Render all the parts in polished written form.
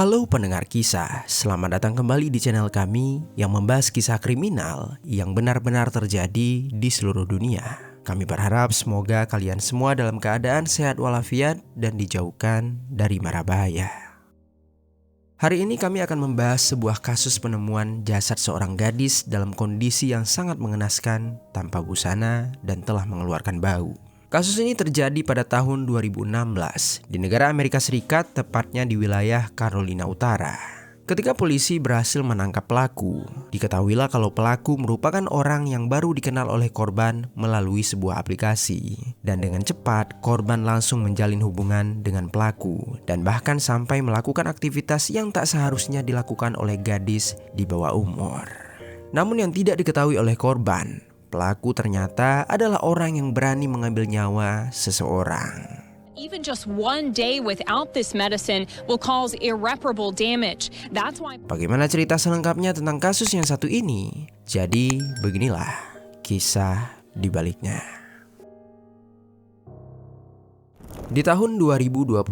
Halo pendengar kisah, selamat datang kembali di channel kami yang membahas kisah kriminal yang benar-benar terjadi di seluruh dunia. Kami berharap semoga kalian semua dalam keadaan sehat walafiat dan dijauhkan dari mara bahaya. Hari ini kami akan membahas sebuah kasus penemuan jasad seorang gadis dalam kondisi yang sangat mengenaskan, tanpa busana dan telah mengeluarkan bau. Kasus ini terjadi pada tahun 2016 di negara Amerika Serikat, tepatnya di wilayah Carolina Utara. Ketika polisi berhasil menangkap pelaku, diketahuilah kalau pelaku merupakan orang yang baru dikenal oleh korban melalui sebuah aplikasi. Dan dengan cepat, korban langsung menjalin hubungan dengan pelaku dan bahkan sampai melakukan aktivitas yang tak seharusnya dilakukan oleh gadis di bawah umur. Namun yang tidak diketahui oleh korban, pelaku ternyata adalah orang yang berani mengambil nyawa seseorang. Even just one day without this medicine will cause irreparable damage. That's why. Bagaimana cerita selengkapnya tentang kasus yang satu ini? Jadi beginilah kisah di baliknya. Di tahun 2022,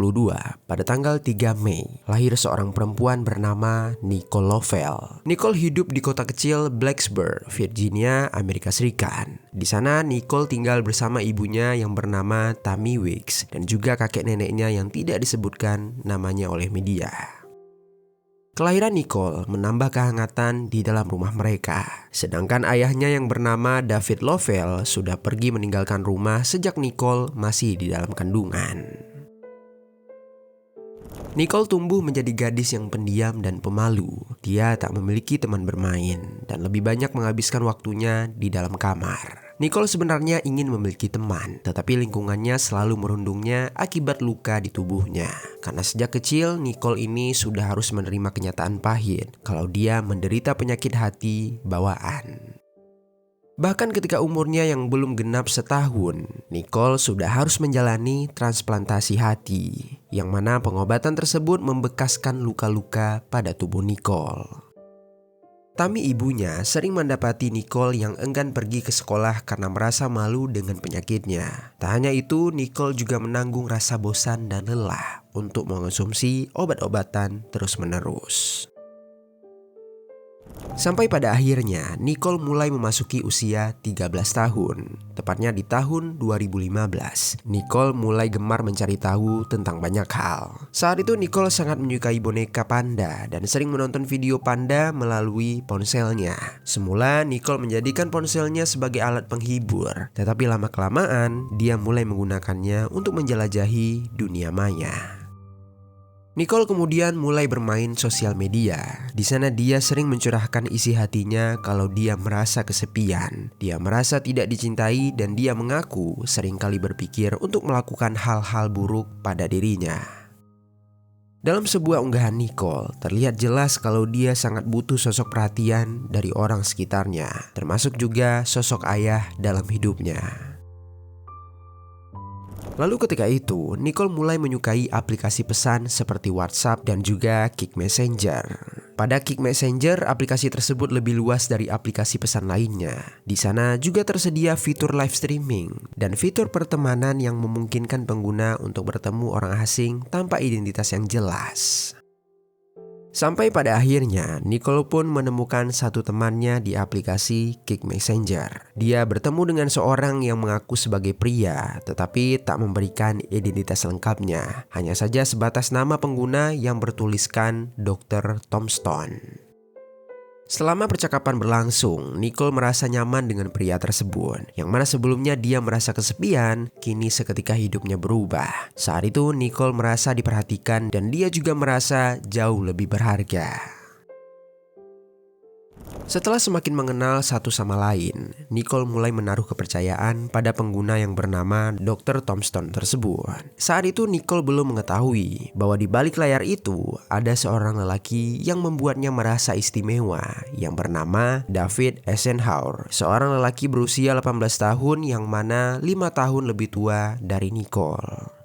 pada tanggal 3 Mei, lahir seorang perempuan bernama Nicole Lovell. Nicole hidup di kota kecil Blacksburg, Virginia, Amerika Serikat. Di sana Nicole tinggal bersama ibunya yang bernama Tammy Weeks dan juga kakek neneknya yang tidak disebutkan namanya oleh media. Kelahiran Nicole menambah kehangatan di dalam rumah mereka. Sedangkan ayahnya yang bernama David Lovell sudah pergi meninggalkan rumah sejak Nicole masih di dalam kandungan. Nicole tumbuh menjadi gadis yang pendiam dan pemalu. Dia tak memiliki teman bermain dan lebih banyak menghabiskan waktunya di dalam kamar. Nicole sebenarnya ingin memiliki teman, tetapi lingkungannya selalu merundungnya akibat luka di tubuhnya. Karena sejak kecil, Nicole ini sudah harus menerima kenyataan pahit kalau dia menderita penyakit hati bawaan. Bahkan ketika umurnya yang belum genap setahun, Nicole sudah harus menjalani transplantasi hati, yang mana pengobatan tersebut membekaskan luka-luka pada tubuh Nicole. Tammy ibunya sering mendapati Nicole yang enggan pergi ke sekolah karena merasa malu dengan penyakitnya. Tak hanya itu, Nicole juga menanggung rasa bosan dan lelah untuk mengonsumsi obat-obatan terus-menerus. Sampai pada akhirnya, Nicole mulai memasuki usia 13 tahun. Tepatnya di tahun 2015, Nicole mulai gemar mencari tahu tentang banyak hal. Saat itu Nicole sangat menyukai boneka panda dan sering menonton video panda melalui ponselnya. Semula Nicole menjadikan ponselnya sebagai alat penghibur, tetapi lama-kelamaan dia mulai menggunakannya untuk menjelajahi dunia maya. Nicole kemudian mulai bermain sosial media. Di sana dia sering mencurahkan isi hatinya kalau dia merasa kesepian. Dia merasa tidak dicintai dan dia mengaku seringkali berpikir untuk melakukan hal-hal buruk pada dirinya. Dalam sebuah unggahan Nicole, terlihat jelas kalau dia sangat butuh sosok perhatian dari orang sekitarnya, termasuk juga sosok ayah dalam hidupnya. Lalu ketika itu, Nicole mulai menyukai aplikasi pesan seperti WhatsApp dan juga Kik Messenger. Pada Kik Messenger, aplikasi tersebut lebih luas dari aplikasi pesan lainnya. Di sana juga tersedia fitur live streaming dan fitur pertemanan yang memungkinkan pengguna untuk bertemu orang asing tanpa identitas yang jelas. Sampai pada akhirnya, Nicole pun menemukan satu temannya di aplikasi Kik Messenger. Dia bertemu dengan seorang yang mengaku sebagai pria, tetapi tak memberikan identitas lengkapnya. Hanya saja sebatas nama pengguna yang bertuliskan Dr. Tombstone. Selama percakapan berlangsung, Nicole merasa nyaman dengan pria tersebut. Yang mana sebelumnya dia merasa kesepian, kini seketika hidupnya berubah. Saat itu Nicole merasa diperhatikan dan dia juga merasa jauh lebih berharga. Setelah semakin mengenal satu sama lain, Nicole mulai menaruh kepercayaan pada pengguna yang bernama Dr. Tombstone tersebut. Saat itu Nicole belum mengetahui bahwa di balik layar itu ada seorang lelaki yang membuatnya merasa istimewa yang bernama David Eisenhower, seorang lelaki berusia 18 tahun yang mana 5 tahun lebih tua dari Nicole.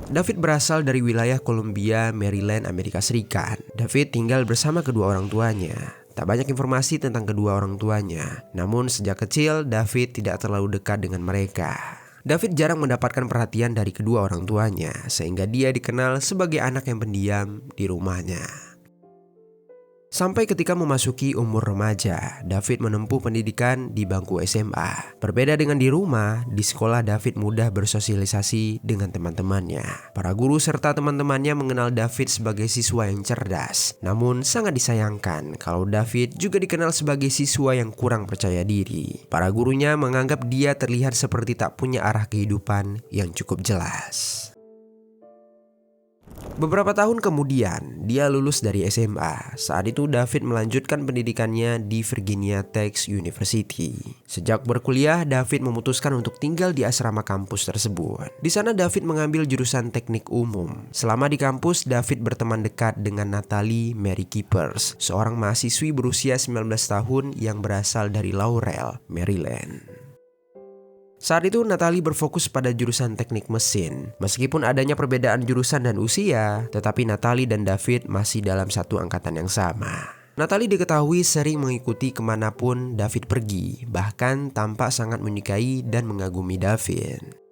David berasal dari wilayah Columbia, Maryland, Amerika Serikat. David tinggal bersama kedua orang tuanya. Tak banyak informasi tentang kedua orang tuanya. Namun sejak kecil, David tidak terlalu dekat dengan mereka. David jarang mendapatkan perhatian dari kedua orang tuanya, sehingga dia dikenal sebagai anak yang pendiam di rumahnya. Sampai ketika memasuki umur remaja, David menempuh pendidikan di bangku SMA. Berbeda dengan di rumah, di sekolah David mudah bersosialisasi dengan teman-temannya. Para guru serta teman-temannya mengenal David sebagai siswa yang cerdas. Namun sangat disayangkan kalau David juga dikenal sebagai siswa yang kurang percaya diri. Para gurunya menganggap dia terlihat seperti tak punya arah kehidupan yang cukup jelas. Beberapa tahun kemudian, dia lulus dari SMA. Saat itu David melanjutkan pendidikannya di Virginia Tech University. Sejak berkuliah, David memutuskan untuk tinggal di asrama kampus tersebut. Di sana David mengambil jurusan teknik umum. Selama di kampus, David berteman dekat dengan Natalie Mary Keepers, seorang mahasiswi berusia 19 tahun yang berasal dari Laurel, Maryland. Saat itu Natalie berfokus pada jurusan teknik mesin. Meskipun adanya perbedaan jurusan dan usia, tetapi Natalie dan David masih dalam satu angkatan yang sama. Natalie diketahui sering mengikuti kemanapun David pergi, bahkan tampak sangat menyukai dan mengagumi David.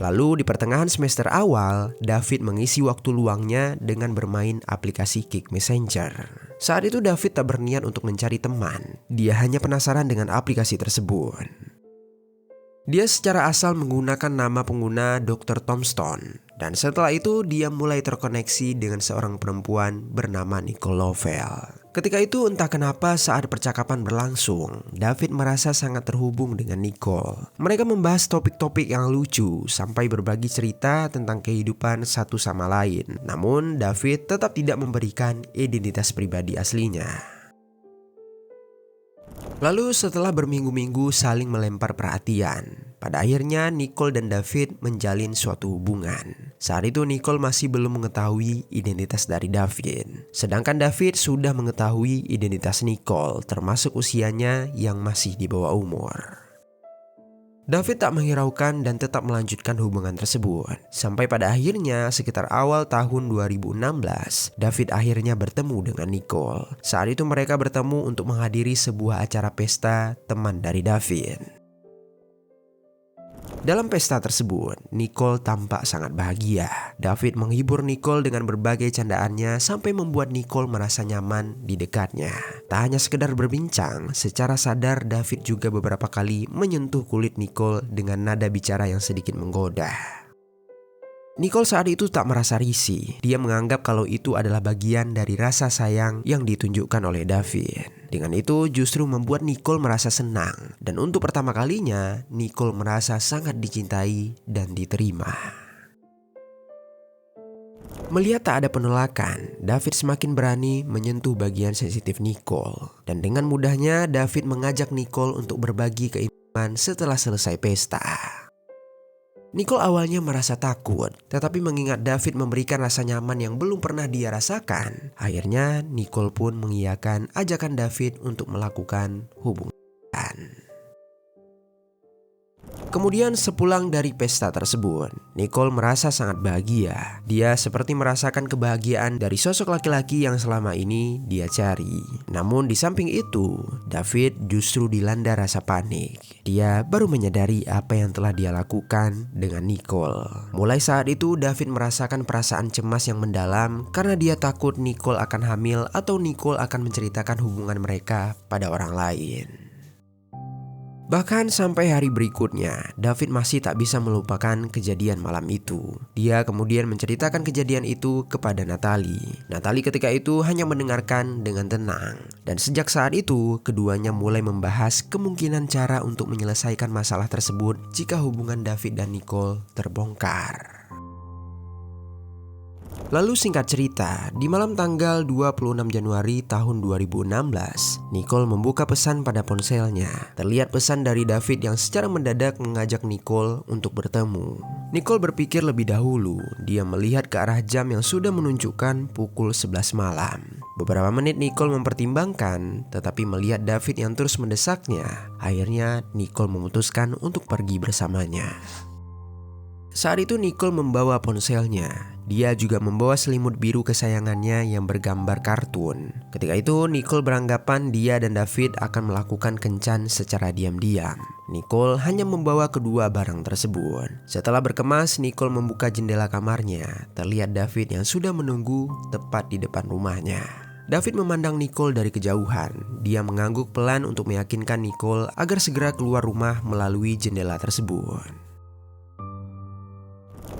Lalu di pertengahan semester awal, David mengisi waktu luangnya dengan bermain aplikasi Kik Messenger. Saat itu David tak berniat untuk mencari teman. Dia hanya penasaran dengan aplikasi tersebut. Dia secara asal menggunakan nama pengguna Dr. Tombstone. Dan setelah itu dia mulai terkoneksi dengan seorang perempuan bernama Nicole Lovell. Ketika itu entah kenapa saat percakapan berlangsung, David merasa sangat terhubung dengan Nicole. Mereka membahas topik-topik yang lucu sampai berbagi cerita tentang kehidupan satu sama lain. Namun David tetap tidak memberikan identitas pribadi aslinya. Lalu setelah berminggu-minggu saling melempar perhatian, pada akhirnya Nicole dan David menjalin suatu hubungan. Saat itu Nicole masih belum mengetahui identitas dari David. Sedangkan David sudah mengetahui identitas Nicole, termasuk usianya yang masih di bawah umur. David tak menghiraukan dan tetap melanjutkan hubungan tersebut. Sampai pada akhirnya sekitar awal tahun 2016, David akhirnya bertemu dengan Nicole. Saat itu mereka bertemu untuk menghadiri sebuah acara pesta teman dari David. Dalam pesta tersebut, Nicole tampak sangat bahagia. David menghibur Nicole dengan berbagai candaannya sampai membuat Nicole merasa nyaman di dekatnya. Tak hanya sekedar berbincang, secara sadar David juga beberapa kali menyentuh kulit Nicole dengan nada bicara yang sedikit menggoda. Nicole saat itu tak merasa risih. Dia menganggap kalau itu adalah bagian dari rasa sayang yang ditunjukkan oleh David. Dengan itu justru membuat Nicole merasa senang. Dan untuk pertama kalinya, Nicole merasa sangat dicintai dan diterima. Melihat tak ada penolakan, David semakin berani menyentuh bagian sensitif Nicole. Dan dengan mudahnya David mengajak Nicole untuk berbagi keintiman setelah selesai pesta. Nicole awalnya merasa takut, tetapi mengingat David memberikan rasa nyaman yang belum pernah dia rasakan, akhirnya Nicole pun mengiyakan ajakan David untuk melakukan hubungan. Kemudian sepulang dari pesta tersebut, Nicole merasa sangat bahagia. Dia seperti merasakan kebahagiaan dari sosok laki-laki yang selama ini dia cari. Namun di samping itu, David justru dilanda rasa panik. Dia baru menyadari apa yang telah dia lakukan dengan Nicole. Mulai saat itu, David merasakan perasaan cemas yang mendalam karena dia takut Nicole akan hamil atau Nicole akan menceritakan hubungan mereka pada orang lain. Bahkan sampai hari berikutnya, David masih tak bisa melupakan kejadian malam itu. Dia kemudian menceritakan kejadian itu kepada Natalie. Natalie ketika itu hanya mendengarkan dengan tenang. Dan sejak saat itu, keduanya mulai membahas kemungkinan cara untuk menyelesaikan masalah tersebut jika hubungan David dan Nicole terbongkar. Lalu singkat cerita, di malam tanggal 26 Januari tahun 2016, Nicole membuka pesan pada ponselnya. Terlihat pesan dari David yang secara mendadak mengajak Nicole untuk bertemu. Nicole berpikir lebih dahulu. Dia melihat ke arah jam yang sudah menunjukkan pukul 11 malam. Beberapa menit Nicole mempertimbangkan, tetapi melihat David yang terus mendesaknya, akhirnya Nicole memutuskan untuk pergi bersamanya. Saat itu Nicole membawa ponselnya. Dia juga membawa selimut biru kesayangannya yang bergambar kartun. Ketika itu Nicole beranggapan dia dan David akan melakukan kencan secara diam-diam. Nicole hanya membawa kedua barang tersebut. Setelah berkemas, Nicole membuka jendela kamarnya. Terlihat David yang sudah menunggu tepat di depan rumahnya. David memandang Nicole dari kejauhan. Dia mengangguk pelan untuk meyakinkan Nicole agar segera keluar rumah melalui jendela tersebut.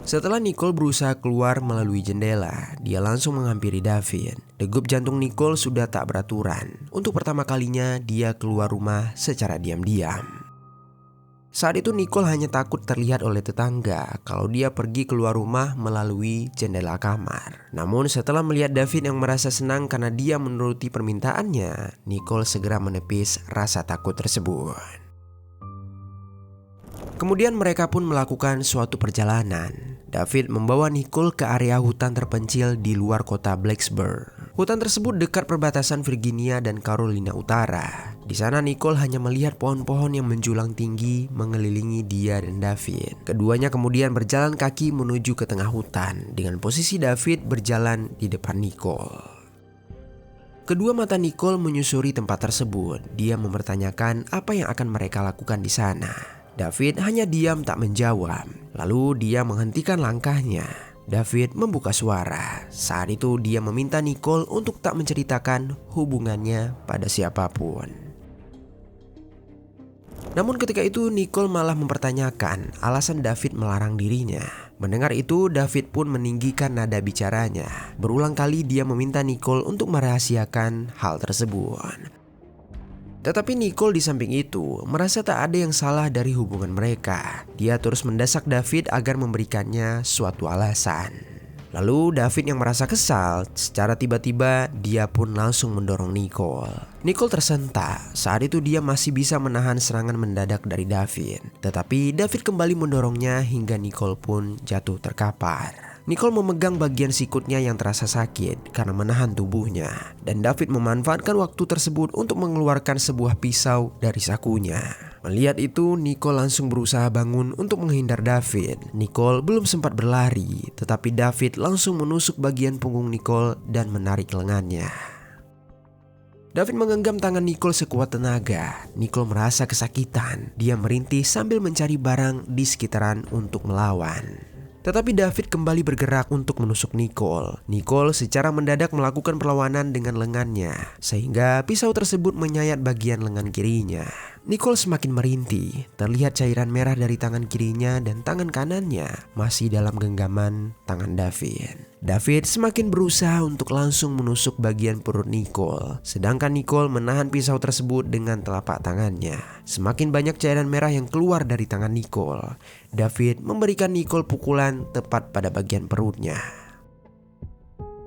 Setelah Nicole berusaha keluar melalui jendela, dia langsung menghampiri David. Degup jantung Nicole sudah tak beraturan. Untuk pertama kalinya dia keluar rumah secara diam-diam. Saat itu Nicole hanya takut terlihat oleh tetangga kalau dia pergi keluar rumah melalui jendela kamar. Namun setelah melihat David yang merasa senang karena dia menuruti permintaannya, Nicole segera menepis rasa takut tersebut. Kemudian mereka pun melakukan suatu perjalanan. David membawa Nicole ke area hutan terpencil di luar kota Blacksburg. Hutan tersebut dekat perbatasan Virginia dan Carolina Utara. Di sana Nicole hanya melihat pohon-pohon yang menjulang tinggi mengelilingi dia dan David. Keduanya kemudian berjalan kaki menuju ke tengah hutan dengan posisi David berjalan di depan Nicole. Kedua mata Nicole menyusuri tempat tersebut. Dia mempertanyakan apa yang akan mereka lakukan di sana. David hanya diam tak menjawab. Lalu dia menghentikan langkahnya. David membuka suara. Saat itu dia meminta Nicole untuk tak menceritakan hubungannya pada siapapun. Namun ketika itu Nicole malah mempertanyakan alasan David melarang dirinya. Mendengar itu David pun meninggikan nada bicaranya. Berulang kali dia meminta Nicole untuk merahasiakan hal tersebut. Tetapi Nicole di samping itu merasa tak ada yang salah dari hubungan mereka. Dia terus mendesak David agar memberikannya suatu alasan. Lalu David yang merasa kesal, secara tiba-tiba dia pun langsung mendorong Nicole. Nicole tersentak. Saat itu dia masih bisa menahan serangan mendadak dari David. Tetapi David kembali mendorongnya hingga Nicole pun jatuh terkapar. Nicole memegang bagian sikutnya yang terasa sakit karena menahan tubuhnya. Dan David memanfaatkan waktu tersebut untuk mengeluarkan sebuah pisau dari sakunya. Melihat itu, Nicole langsung berusaha bangun untuk menghindar David. Nicole belum sempat berlari, tetapi David langsung menusuk bagian punggung Nicole dan menarik lengannya. David menggenggam tangan Nicole sekuat tenaga. Nicole merasa kesakitan. Dia merintih sambil mencari barang di sekitaran untuk melawan. Tetapi David kembali bergerak untuk menusuk Nicole. Nicole secara mendadak melakukan perlawanan dengan lengannya, sehingga pisau tersebut menyayat bagian lengan kirinya. Nicole semakin merintih. Terlihat cairan merah dari tangan kirinya dan tangan kanannya masih dalam genggaman tangan David. David semakin berusaha untuk langsung menusuk bagian perut Nicole, sedangkan Nicole menahan pisau tersebut dengan telapak tangannya. Semakin banyak cairan merah yang keluar dari tangan Nicole. David memberikan Nicole pukulan tepat pada bagian perutnya.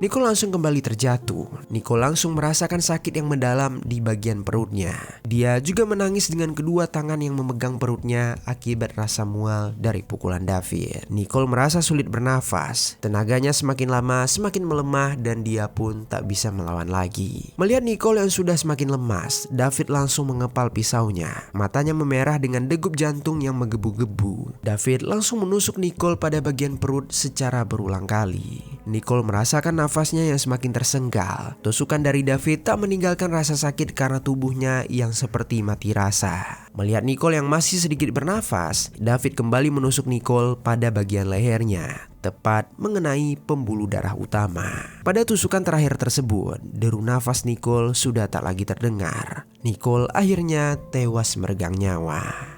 Nicole langsung kembali terjatuh. Nicole langsung merasakan sakit yang mendalam di bagian perutnya. Dia juga menangis dengan kedua tangan yang memegang perutnya akibat rasa mual dari pukulan David. Nicole merasa sulit bernafas. Tenaganya semakin lama semakin melemah dan dia pun tak bisa melawan lagi. Melihat Nicole yang sudah semakin lemas, David langsung mengepal pisaunya. Matanya memerah dengan degup jantung yang menggebu-gebu. David langsung menusuk Nicole pada bagian perut secara berulang kali. Nicole merasakan nafasnya yang semakin tersenggal. Tusukan dari David tak meninggalkan rasa sakit karena tubuhnya yang seperti mati rasa. Melihat Nicole yang masih sedikit bernafas, David kembali menusuk Nicole pada bagian lehernya, tepat mengenai pembuluh darah utama. Pada tusukan terakhir tersebut, deru nafas Nicole sudah tak lagi terdengar. Nicole akhirnya tewas meregang nyawa.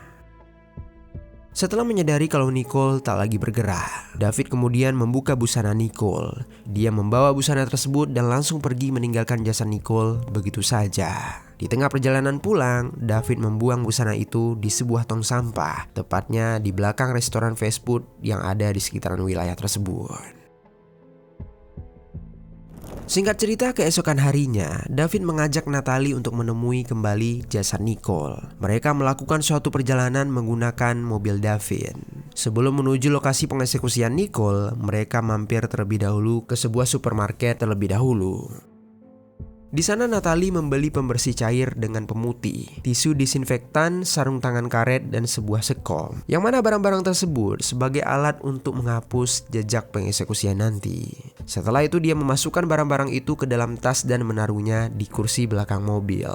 Setelah menyadari kalau Nicole tak lagi bergerak, David kemudian membuka busana Nicole. Dia membawa busana tersebut dan langsung pergi meninggalkan jasad Nicole begitu saja. Di tengah perjalanan pulang, David membuang busana itu di sebuah tong sampah, tepatnya di belakang restoran fast food yang ada di sekitaran wilayah tersebut. Singkat cerita, keesokan harinya, David mengajak Natalie untuk menemui kembali jasad Nicole. Mereka melakukan suatu perjalanan menggunakan mobil David. Sebelum menuju lokasi pengeksekusian Nicole, mereka mampir terlebih dahulu ke sebuah supermarket terlebih dahulu. Di sana Natalie membeli pembersih cair dengan pemutih, tisu disinfektan, sarung tangan karet, dan sebuah sekom. Yang mana barang-barang tersebut sebagai alat untuk menghapus jejak pengeksekusian nanti. Setelah itu dia memasukkan barang-barang itu ke dalam tas dan menaruhnya di kursi belakang mobil.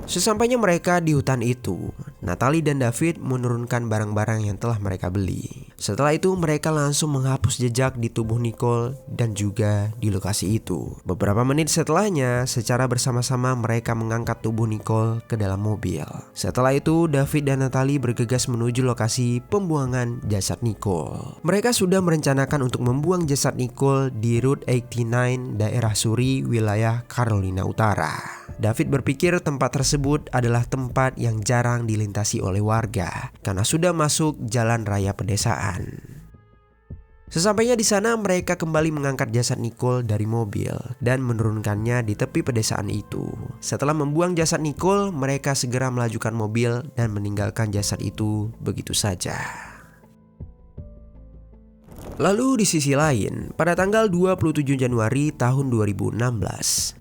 Sesampainya mereka di hutan itu, Natalie dan David menurunkan barang-barang yang telah mereka beli. Setelah itu mereka langsung menghapus jejak di tubuh Nicole dan juga di lokasi itu. Beberapa menit setelahnya, secara bersama-sama mereka mengangkat tubuh Nicole ke dalam mobil. Setelah itu David dan Natalie bergegas menuju lokasi pembuangan jasad Nicole. Mereka sudah merencanakan untuk membuang jasad Nicole di Route 89 daerah Surrey, wilayah Carolina Utara. David berpikir tempat tersebut adalah tempat yang jarang dilintasi oleh warga karena sudah masuk jalan raya pedesaan. Sesampainya di sana mereka kembali mengangkat jasad Nicole dari mobil dan menurunkannya di tepi pedesaan itu. Setelah membuang jasad Nicole, mereka segera melajukan mobil dan meninggalkan jasad itu begitu saja. Lalu di sisi lain, pada tanggal 27 Januari tahun 2016,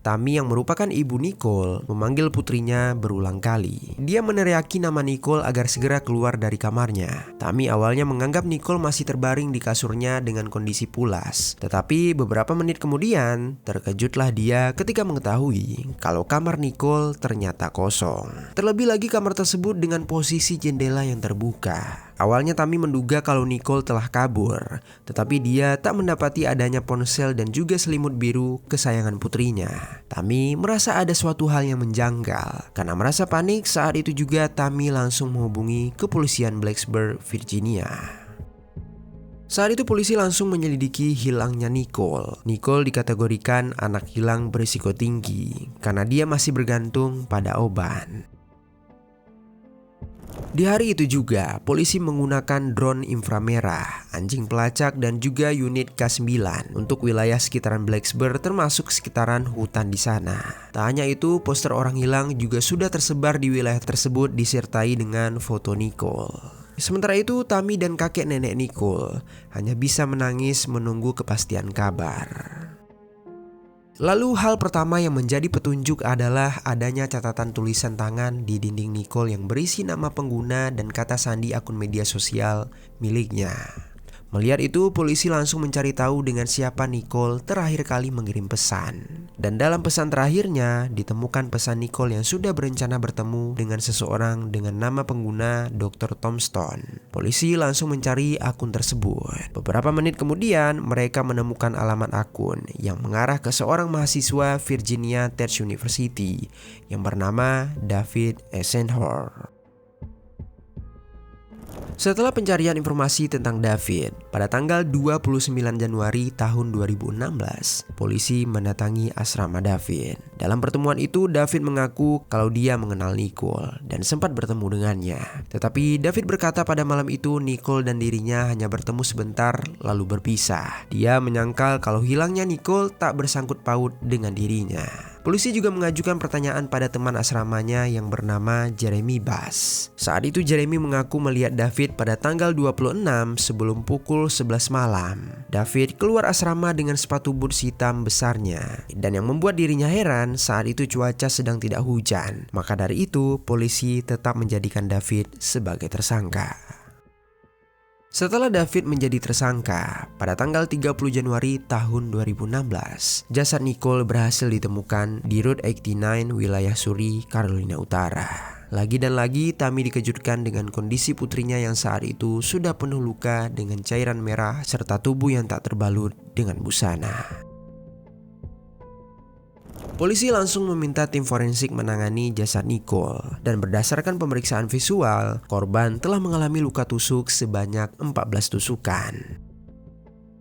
Tammy yang merupakan ibu Nicole memanggil putrinya berulang kali. Dia meneriaki nama Nicole agar segera keluar dari kamarnya. Tammy awalnya menganggap Nicole masih terbaring di kasurnya dengan kondisi pulas. Tetapi beberapa menit kemudian, terkejutlah dia ketika mengetahui kalau kamar Nicole ternyata kosong. Terlebih lagi kamar tersebut dengan posisi jendela yang terbuka. Awalnya Tammy menduga kalau Nicole telah kabur, tetapi dia tak mendapati adanya ponsel dan juga selimut biru kesayangan putrinya. Tammy merasa ada suatu hal yang menjanggal. Karena merasa panik, saat itu juga Tammy langsung menghubungi kepolisian Blacksburg, Virginia. Saat itu polisi langsung menyelidiki hilangnya Nicole. Nicole dikategorikan anak hilang berisiko tinggi karena dia masih bergantung pada obat. Di hari itu juga, polisi menggunakan drone inframerah, anjing pelacak, dan juga unit K9 untuk wilayah sekitaran Blacksburg termasuk sekitaran hutan di sana. Tak hanya itu, poster orang hilang juga sudah tersebar di wilayah tersebut disertai dengan foto Nicole. Sementara itu, Tammy dan kakek nenek Nicole hanya bisa menangis menunggu kepastian kabar. Lalu hal pertama yang menjadi petunjuk adalah adanya catatan tulisan tangan di dinding Nicole yang berisi nama pengguna dan kata sandi akun media sosial miliknya. Melihat itu, polisi langsung mencari tahu dengan siapa Nicole terakhir kali mengirim pesan. Dan dalam pesan terakhirnya, ditemukan pesan Nicole yang sudah berencana bertemu dengan seseorang dengan nama pengguna Dr. Tombstone. Polisi langsung mencari akun tersebut. Beberapa menit kemudian, mereka menemukan alamat akun yang mengarah ke seorang mahasiswa Virginia Tech University yang bernama David Eisenhower. Setelah pencarian informasi tentang David, pada tanggal 29 Januari tahun 2016, polisi mendatangi asrama David. Dalam pertemuan itu, David mengaku kalau dia mengenal Nicole dan sempat bertemu dengannya. Tetapi David berkata pada malam itu Nicole dan dirinya hanya bertemu sebentar lalu berpisah. Dia menyangkal kalau hilangnya Nicole tak bersangkut paut dengan dirinya. Polisi juga mengajukan pertanyaan pada teman asramanya yang bernama Jeremy Bass. Saat itu Jeremy mengaku melihat David pada tanggal 26 sebelum pukul 11 malam. David keluar asrama dengan sepatu boots hitam besarnya. Dan yang membuat dirinya heran, saat itu cuaca sedang tidak hujan. Maka dari itu polisi tetap menjadikan David sebagai tersangka. Setelah David menjadi tersangka, pada tanggal 30 Januari tahun 2016, jasad Nicole berhasil ditemukan di Route 89 wilayah Surrey, Carolina Utara. Lagi dan lagi, Tammy dikejutkan dengan kondisi putrinya yang saat itu sudah penuh luka dengan cairan merah serta tubuh yang tak terbalut dengan busana. Polisi langsung meminta tim forensik menangani jasad Nicole dan berdasarkan pemeriksaan visual, korban telah mengalami luka tusuk sebanyak 14 tusukan.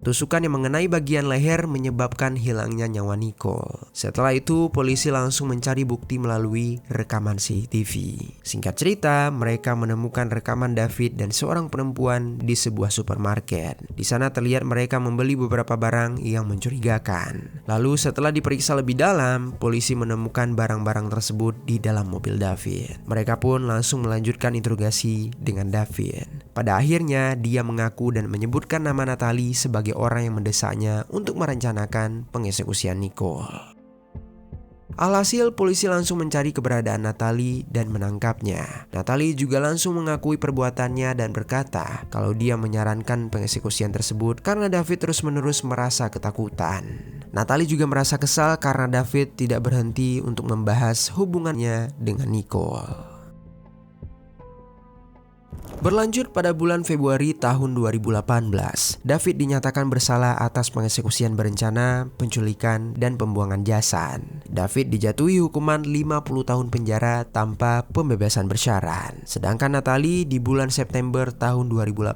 Tusukan yang mengenai bagian leher menyebabkan hilangnya nyawa Nicole. Setelah itu, polisi langsung mencari bukti melalui rekaman CCTV. Singkat cerita, mereka menemukan rekaman David dan seorang perempuan di sebuah supermarket. Di sana terlihat mereka membeli beberapa barang yang mencurigakan. Lalu setelah diperiksa lebih dalam, polisi menemukan barang-barang tersebut di dalam mobil David. Mereka pun langsung melanjutkan interogasi dengan David. Pada akhirnya, dia mengaku dan menyebutkan nama Natalie sebagai orang yang mendesaknya untuk merencanakan pengeksekusian Nicole. Alhasil, polisi langsung mencari keberadaan Natalie dan menangkapnya. Natalie juga langsung mengakui perbuatannya dan berkata kalau dia menyarankan pengeksekusian tersebut karena David terus-menerus merasa ketakutan. Natalie juga merasa kesal karena David tidak berhenti untuk membahas hubungannya dengan Nicole. Berlanjut pada bulan Februari tahun 2018, David dinyatakan bersalah atas pengeksekusian berencana, penculikan, dan pembuangan jasad. David dijatuhi hukuman 50 tahun penjara tanpa pembebasan bersyarat. Sedangkan Natalie di bulan September tahun 2018,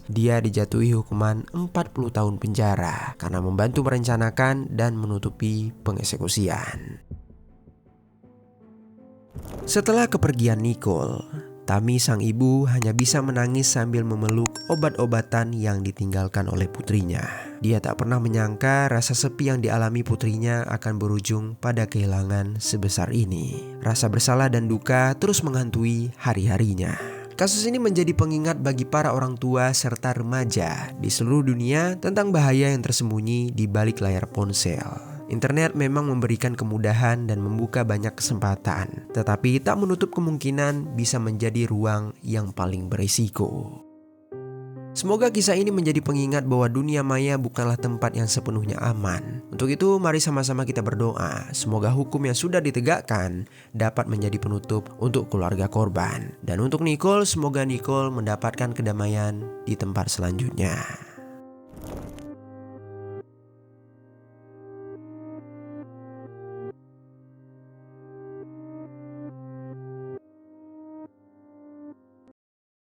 dia dijatuhi hukuman 40 tahun penjara karena membantu merencanakan dan menutupi pengeksekusian. Setelah kepergian Nicole, Tammy sang ibu hanya bisa menangis sambil memeluk obat-obatan yang ditinggalkan oleh putrinya. Dia tak pernah menyangka rasa sepi yang dialami putrinya akan berujung pada kehilangan sebesar ini. Rasa bersalah dan duka terus menghantui hari-harinya. Kasus ini menjadi pengingat bagi para orang tua serta remaja di seluruh dunia tentang bahaya yang tersembunyi di balik layar ponsel. Internet memang memberikan kemudahan dan membuka banyak kesempatan, tetapi tak menutup kemungkinan bisa menjadi ruang yang paling berisiko. Semoga kisah ini menjadi pengingat bahwa dunia maya bukanlah tempat yang sepenuhnya aman. Untuk itu, mari sama-sama kita berdoa. Semoga hukum yang sudah ditegakkan dapat menjadi penutup untuk keluarga korban. Dan untuk Nicole, semoga Nicole mendapatkan kedamaian di tempat selanjutnya.